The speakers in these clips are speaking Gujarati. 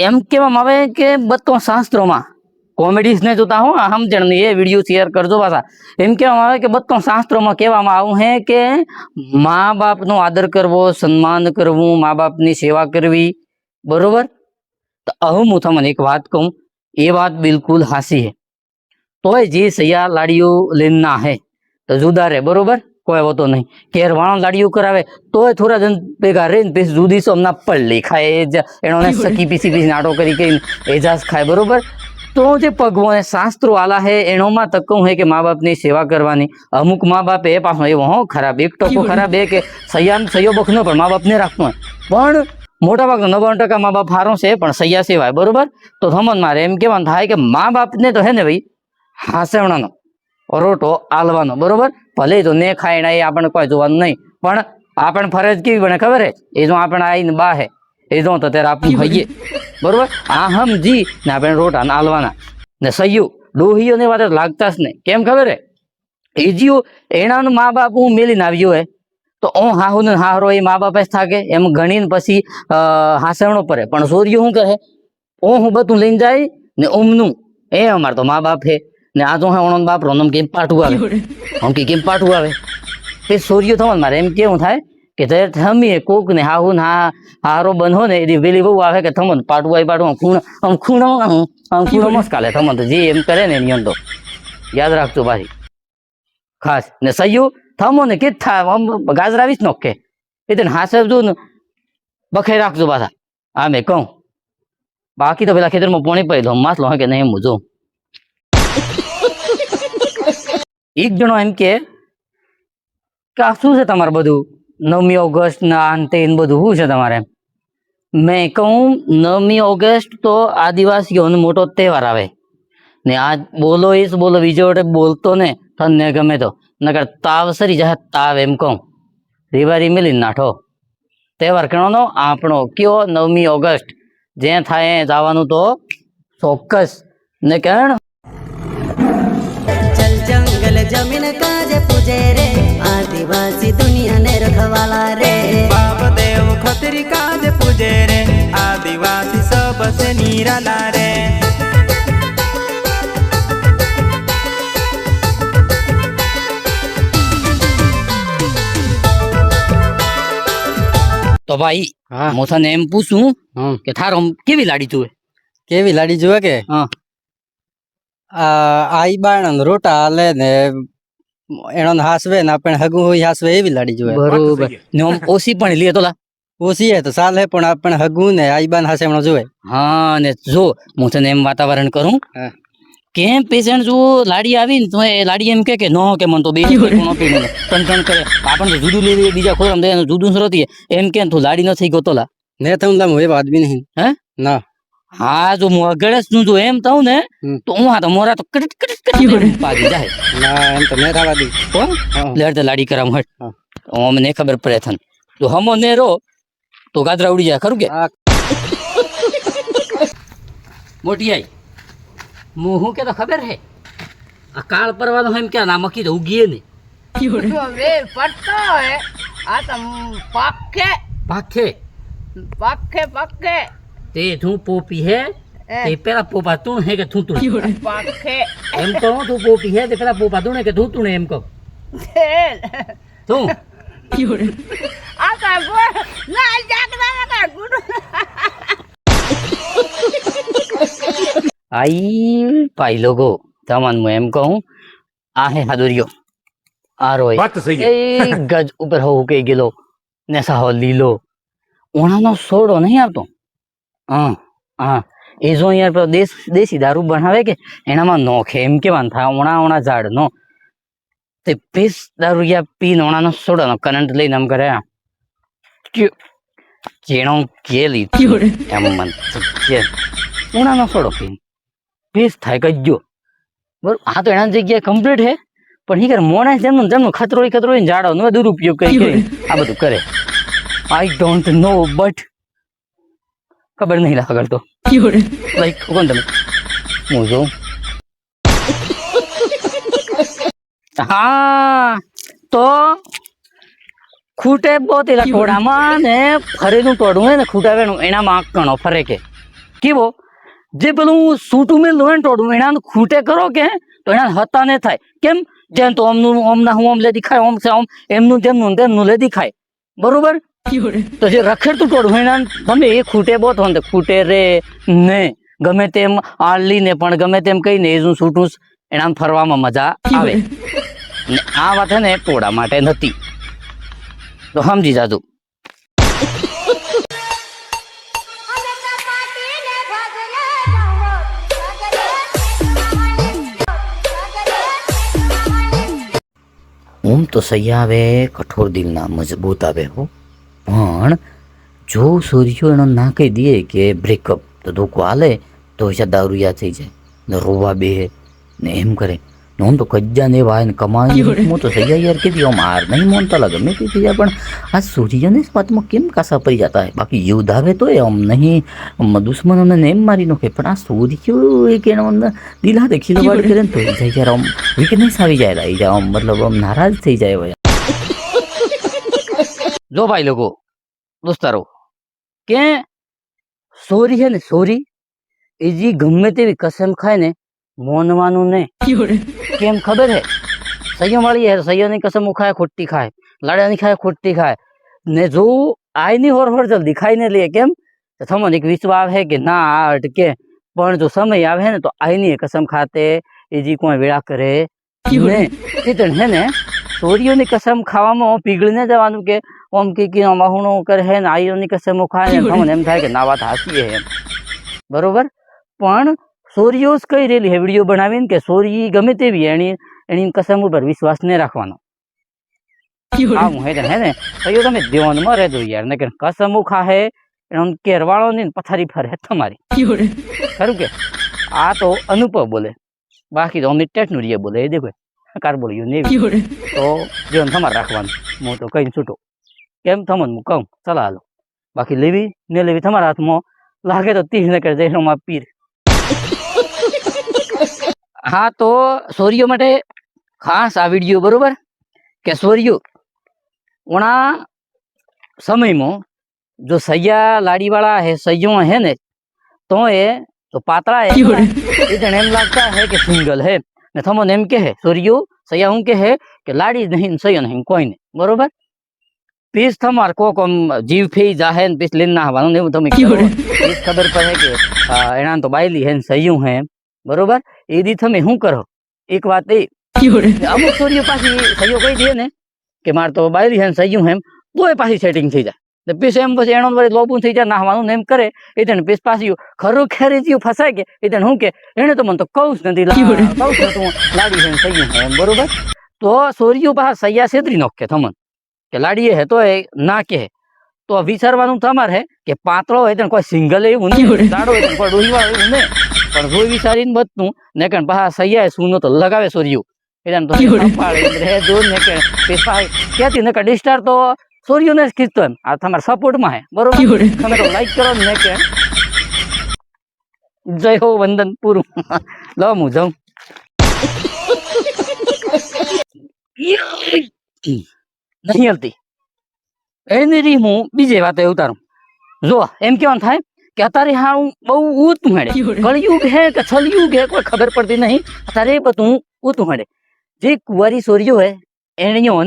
એમ કહેવામાં આવે કે બધો શાસ્ત્રોમાં કોમેડીઝ ને જોતા હો સમજણ ને એ વિડીયો શેર કરજો પાછા. એમ કહેવામાં આવે કે બધો શાસ્ત્રોમાં કહેવામાં આવું હે કે મા બાપનો આદર કરવો, સન્માન કરવું, મા બાપની સેવા કરવી, બરોબર. તો હવે હું તમને એક વાત કહું, એ વાત બિલકુલ હાસી હે. તોય જે સૈયા લાડીઓ લઈને ના હે તો જુદા રે, બરોબર, કોઈ હોતો નહીં. કેર વાળો લાડીઓ કરાવે તોય થોડા જણ ભેગા રહીને પછી જુદી સોમના પલ્લી ખાય, એનો સકી પીસી નાટો કરી કરીને એજાજ ખાય, બરોબર. તો જે ભગવાન શાસ્ત્રો આલા હે એનોમાં તકવું હે કે મા બાપની સેવા કરવાની. અમુક મા બાપ એ પાછો એવો હો ખરાબ, એક ટકો ખરાબ એ કે સૈયો બખનો પણ મા બાપને રાખતો હોય. પણ મોટા ભાગનો 99% મા બાપ હારો છે પણ સૈયા સેવાય, બરોબર. તો થમન મારે એમ કેવાનું થાય કે મા બાપને તો હે ને ભાઈ હાસવણાનો રોટો આલવાનો, બરોબર. ભલે તો ને ખાય ને એ આપણે કોઈ જોવાનું નહીં, પણ આપણે ફરજ કેવી બને ખબર હે, એ જો આપણે આવીને બા હે એ જો તો ત્યારે આપણે ખાઈએ, બરોબર. આ સમજી ને આપણે રોટા આલવાના ને સૈયું ડોહીઓ ને વાત લાગતા જ નહીં. કેમ ખબર હે, એ જીવ એના મા બાપ હું મેલીને આવ્યો હે તો હાહુ ને હારો એ મા બાપ જ થાકે એમ ગણીને પછી હાસવણો પડે. પણ સોરીઓ શું કહે, હું બધું લઈને જાય ને ઓમનું એ અમાર તો મા બાપ હે ને આ તો ઓણો બાપ રો કેમ પાઠવું આવે, આમ કે કેમ પાઠવું આવે. તે સોરીઓ થવાનું મારે એમ કેવું થાય કે થમીએ કોક ને હાહુ ને હારો બનહો ને એ વેલી બહુ આવે કે થમન પાટવું આવી પાટવું ખૂણો મસ્કાલે થમન તો જે એમ કરે ને એની તો યાદ રાખજો ભાઈ ખાસ. ને સૈયું થમો ને કે ગાજરા આવીશ નો કે એ તને હાસવજો ને બખે રાખજો પાછા. હા મેં કહું બાકી તો પેલા ખેતરમાં પોણી પડી દો માસલો હે કે નહીં એમ જો. એક જણો એમ કે શું છે તમારે બધું 9મી ઓગસ્ટ ના અંતે બધું શું છે તમારે? મેં કહું 9મી ઓગસ્ટ તો આદિવાસીઓનો મોટો તહેવાર આવે ને આ બોલો ઈસ બોલો બીજો બોલતો ને તને ગમે તો નકર તાવ સરી જાય તાવ. એમ કહું રીવારી મિલી નાઠો તહેવાર કેનો આપણો કયો 9મી ઓગસ્ટ જે થાય જવાનું તો ચોક્કસ ને કેણ जंगल जमीन काज पूजे रे आदिवासी दुनिया ने रखवाला रे बाप देव खतरी काज पूजे रे आदिवासी सबसे निराला रे. તો ભાઈ હું તને એમ પૂછું કે થારો કેવી લાડી તું? કેવી લાડી જોવે કે આઈ બાણ રોટા હાલે ને એનો હાસવે ને આપણે હગું હોય હાસવે એવી લાડી જોવે. બરોબર. ને આમ ઓછી પણ લે તો ઓછી હે તો ચાલે પણ આપણે હગું ને આઈ બાન હાસે એનો જોવે. હા ને જો હું તને એમ વાતાવરણ કરું કેમ પેશન્ટ જો લાડી આવી ને તો એ લાડી એમ કે નો કે મન તો બે ટન કરે આપણને જુદું લેવી બીજા ખોરામ દે જુદું સરતી એમ કે તું લાડી ન થઈ ગયો ને થયું લામ એ વાત બી નહીં હે ના. હા જો હું ગણેશ નું જો એમ થઉં ને તો હું તો મોરા તો કટ કટ કટ પાડી જાય ના એમ તો મેં થવા દી કોણ લેર તો લાડી કરામ હટ મને ખબર પડે થન તો હમો ને રો તો ગાદરા ઉડી જાય ખરું કે મોટી આઈ હું શું કે તો ખબર હે આ કાળ પરવાનો એમ કે ના મકી તો ઉગીએ ને वे पट्टा है आता पाखे પાખે पाखे पाखे તે તું પોપી હે તે પેલા પોપા તું હે કે તું તું पाखे એમ કહું તું પોપી હે તે પેલા પોપા તું કે તું તું એમ કહું તું आता गो ना जागना ना गुड આઈ પાઈ લોકો તમન હું એમ કહું આ હે હાદુરિયો આ રોય એ ગજ ઉપર હો કે ગેલો ને સાહો લીલો ઓણાનો સોડો નહીં આવતો હા એ જો યાર પેલો દેશી દારૂ બનાવે કે એનામાં નોખે એમ કેવાનું થાય ઓણા ઝાડ નો તે પીસ દારૂ યા પીને ઓણાનો સોડો નો કરંટ લઈને આમ કરે ચેણો કે લીધું એમ મન કે ઓણાનો સોડો પીને પીસ થાય કજ્જો બરોબર. હા તો એના જગ્યાએ કમ્પ્લીટ હે પણ હીકર મોણે જેમનું ખતરો જાડો નો દુરુપયોગ કરી આ બધું કરે. આઈ ડોન્ટ નો બટ ખબર નહીં લાગર તો લાઈક કોણ તમે હું જોઉં હા તો ખૂટે બહુ એલા ટોળામાં ને ફરેનું ટોળું હોય ને ખૂટાવેનું એનામાં આંકણો ફરે કે કેવો જે પેલું સૂટું મેલું હોય ને ટોડું એના ખૂટે કરો કે તો એના હતા ને થાય કેમ જેમ તો ઓમનું ઓમના હું ઓમ લે દેખાય ઓમ છે ઓમ એમનું તેમનું તેમનું લે દેખાય બરોબર તો જે રખેડતું ટોડું એના તમે એ ખૂટે બહુ થવાનું તો ખૂટે રે ને ગમે તેમ આળલીને પણ ગમે તેમ કહીને એનું સૂટું એના ફરવામાં મજા આવે ને આ વાત હે ને ટોળા માટે નથી તો સમજી જાજો ઓમ તો સહી આવે કઠોર દિલના મજબૂત આવે હો પણ જો સૂર્યો એનો ના કહી દે કે બ્રેકઅપ તો ધોકો હાલે તો હશે દારૂયા થઈ જાય ને રોવા બે ને એમ કરે ને આમ તો કજ્જા ને વાય ને કમાઈ હું તો સહી યાર કીધી આમ હાર નહીં મોનતા લાગે મેં કીધી યાર પણ આ સૂર્યને વાતમાં કેમ કાસા પડી જતા હે બાકી યુદ્ધ આવે તો આમ નહીં દુશ્મનોને ને એમ મારી નાખે પણ આ સૂર્ય એક એનો દિલ હાથે ખીલવાડ કરે ને તો જાય યાર આમ વીકનેસ આવી જાય આમ મતલબ આમ નારાજ થઈ જાય જો ભાઈ લોકો દોસ્તારો કે સોરી છે ને સોરી એ જે ગમે તેવી કસમ ખાય ને મોનવાનું ને કેમ ખબર હે સૈયો વાળી હે સૈયોની કસમ ખાય ખોટી ખાય લાડાની ખાય ખોટી ખાય ને જો આયની હોર જલ્દી ખાઈને લે કેમ તમને એક વિશ્વાસ હે કે ના આ અટકે પણ જો સમય આવે ને તો આયની કસમ ખાતે એ જે કોઈ વેળા કરે ને એ તો હે ને સોરીઓની કસમ ખાવામાં પીગળીને જવાનું કે ઓમ કે વાહુણો કરે હે ને આઈઓની કસમો ખાય ને તમને એમ થાય કે ના વાત હાસી હે બરોબર પણ સોરીઓ જ કઈ રેલી હે વિડીયો બનાવીને કે સોરી ગમે તેવી એની કસમ ઉપર વિશ્વાસ નહીં રાખવાનો આવું હે ને તો તમે ધ્યાનમાં રહેજો યાર ને કે કસમો ખાહે એનો કેરવાળો ને પથારી ફરે તમારી ખરું કે આ તો અનુભવ બોલે બાકી તો અમિત ટેકનોલોજી બોલે એ દેખો કાર બોલ્યું ને તો જીવન તમારે રાખવાનું હું તો કઈ છૂટો કેમ તમને હું કહું ચલા હાલો બાકી લેવી ને લેવી તમારા હાથમાં લાગે તો 30 ને કરે જયમાં પીર હા તો સોરીઓ માટે ખાસ આ વિડીયો બરોબર કે સોરીઓ ઓણા સમયમાં જો સૈયા લાડીવાળા હે સૈયો હે ને તો એ તો પાતળા હે એ તને એમ લાગતા હે કે સિંગલ હે ને તમને એમ કહે સોરીઓ સૈયા હું કહે કે લાડી નહીં સૈયો નહીં કોઈ નહીં બરોબર પીસ તમાર કોક જીવ ફેઈ જાહે ને પીસ લઈને ના આવવાનું એવું તમે પીસ ખબર પડે કે એના તો બાયલી હે ને સૈયું હે બરોબર એ દી તમે શું કરો એક વાત એ અમુક સોરીઓ પાછી સૈયો કહી દે ને કે મારે તો બાયલી હે ને સૈયું હે તો એ પાછી સેટિંગ થઈ જાય પીસ એમ પછી એનો વળી લોબું થઈ જાય નાહવાનું ને એમ કરે એ તને પીસ પાછી ખરું ખેરી જીવ ફસાય કે એ તને શું કે એને તો મને તો કહું જ નથી કહું છું તું લાડી હે ને સૈયું હે એમ બરોબર તો સોરીઓ પાછા સૈયા છેતરી નાખે તમને કે લાડીએ હે તો એ ના કે તો વિચારવાનું તમારે હે કે પાતળો હોય કોઈ સિંગલ એવું નહીં દાડો હોય કોઈ ડોહીવાળો એવું નહીં પણ જોઈ વિચારીને બધું ને કે પાછા સૈયા સુનો તો લગાવે સોરીયું એટલે તો રહેજો ને કે ક્યાંથી ને કે ડિસ્ટાર તો સોરીઓને જ ખીચતો એમ આ તમારા સપોર્ટમાં હે બરોબર તમે તો લાઈક કરો ને કે જય હો વંદન પૂરું લો હું જાઉં નહીં હલતી એની રી હું બીજે વાત ઉતારું જો એમ કેવાનું થાય કે અત્યારે હા હું બહુ ઊંચું હેડે કળિયુગ હે કે છલયુગ હે કોઈ ખબર પડતી નહીં અત્યારે બધું ઊંચું હેડે જે કુંવારી સોરીઓ હે એણીઓ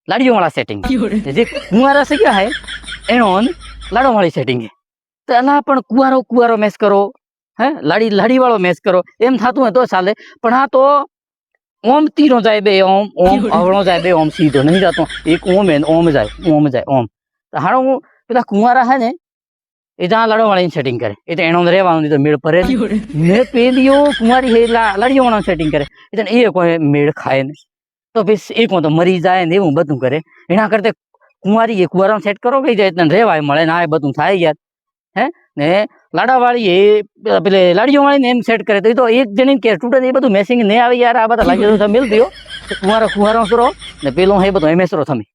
લાડીઓ વાળા સેટિંગ જે કુંવારા સગ્યા હે એનો લાડો વાળી સેટિંગ હે તો એલા પણ કુંવારો મેચ કરો હે લાડી વાળો મેચ કરો એમ થતું હોય તો ચાલે પણ હા તો ઓમ તીરો જાય બે ઓમ અવળો જાય બે ઓમ સીધો નહીં જતો એક ઓમ હે ઓમ જાય તો હાડો હું પેલા કુંવારા હે ને એ જ્યાં લાડો વાળાની સેટિંગ કરે એ તો એનો રહેવાનું નહીં તો મેળ પરે ને પેલીઓ કુંવારી હે લાડીઓ વાળા સેટિંગ કરે એટલે એ કોઈ મેળ ખાય નહીં તો પછી એક તો મરી જાય ને એવું બધું કરે એના કરતા કુંવારી એ કુંવારા સેટ કરો કઈ જાય એટલે રહેવાય મળે ને આ બધું થાય યાર હે ને લાડાવાળી એ પેલે લાડીઓ વાળી ને એમ સેટ કરે તો એક જણી કે તૂટે એ બધું મેસિંગ નહીં આવે યાર આ બધા લાગી તો મિલ દો કુંવારો સરો ને પેલો એ બધો એમેસરો થમી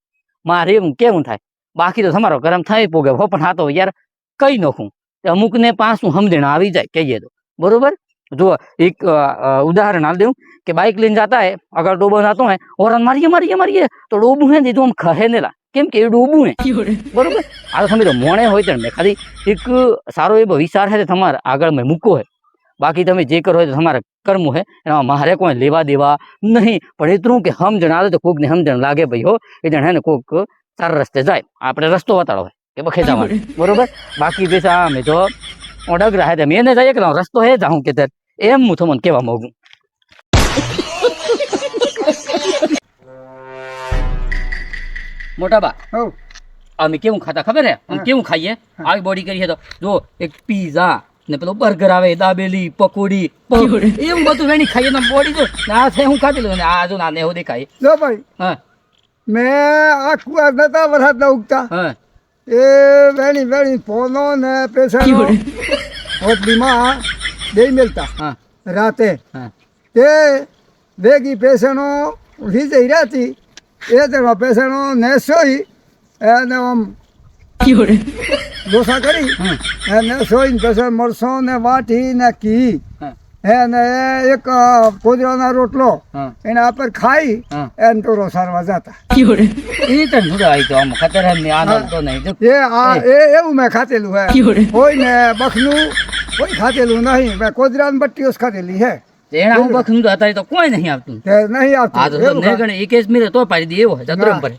મારે એવું કેવું થાય બાકી તો તમારો કરમ થાય પોગે હો પણ હા તો યાર કઈ નાખું અમુક ને પાછું સમજણ આવી જાય કહીએ તો બરોબર જો એક ઉદાહરણ હાલ દઉં કે બાઇક લઈને જતા હે અગર ડોબો જતો હે ઓરન મારીએ તો ડોબું હે દીધું આમ ખહે ને કેમ કે એડું ઊભું હે બરોબર આ તો સમજો મોણે હોય તો મેં ખાલી એક સારો એવો વિચાર છે તે તમારે આગળ મેં મૂકો હે બાકી તમે જે કરો તો તમારે કરવું હે એમાં મારે કોઈ લેવા દેવા નહીં પણ એટલું કે સમજણ આવે તો કોકને સમજણ લાગે ભાઈ હો એ જણ હે ને કોક સારા રસ્તે જાય આપણે રસ્તો બતાડો હોય કે બખે જવાનું બરોબર બાકી પૈસા અમે તો ઓડગ રહે તે મેં જાય કે રસ્તો હે જાઉં કે એમ હું તમને કહેવા માંગુ મોટા બા અમે કેવું ખાતા ખબર હે અમે કેવું ખાઈએ આવી બોડી કરી છે તો જો એક પીઝા ને પેલો બર્ગર આવે દાબેલી પકોડી એવું બધું વેણી ખાઈએ ને બોડી જો આ છે હું ખાતી લઉં આ જો ના એવું દેખાય જો ભાઈ હા મેં આ કુવા નતા વરસાદ ના ઉગતા હા એ વેણી વેણી ફોનો ને પેશનો હોટલીમાં દઈ મેલતા હા રાતે હા તે ભેગી પેશનો વિજય રહેતી એ તેનો પેશનો ને સોઈ એને આમ ડોસા કરી એને સોઈને પછી મરસો ને વાટી ને ઘી હા એને એક કોદરાનો રોટલો હા એના પર ખાઈ હા એને ટોરો સારવા જતા એ તો જુદા આવી તો આમ ખતર હે ને આનંદ તો નહીં જો એ આ એ એવું મેં ખાતેલું હે કોઈ ને બખનું કોઈ ખાતેલું નહીં મેં કોદરાની બટ્ટીઓ જ ખાતેલી હે એના હું બખનું તો અત્યારે તો કોઈ નહીં આવતું તે નહીં આ આવતું તો એવું ને ગણે એક મિનિટ તો પાડી દે એવો ચતુરમ પર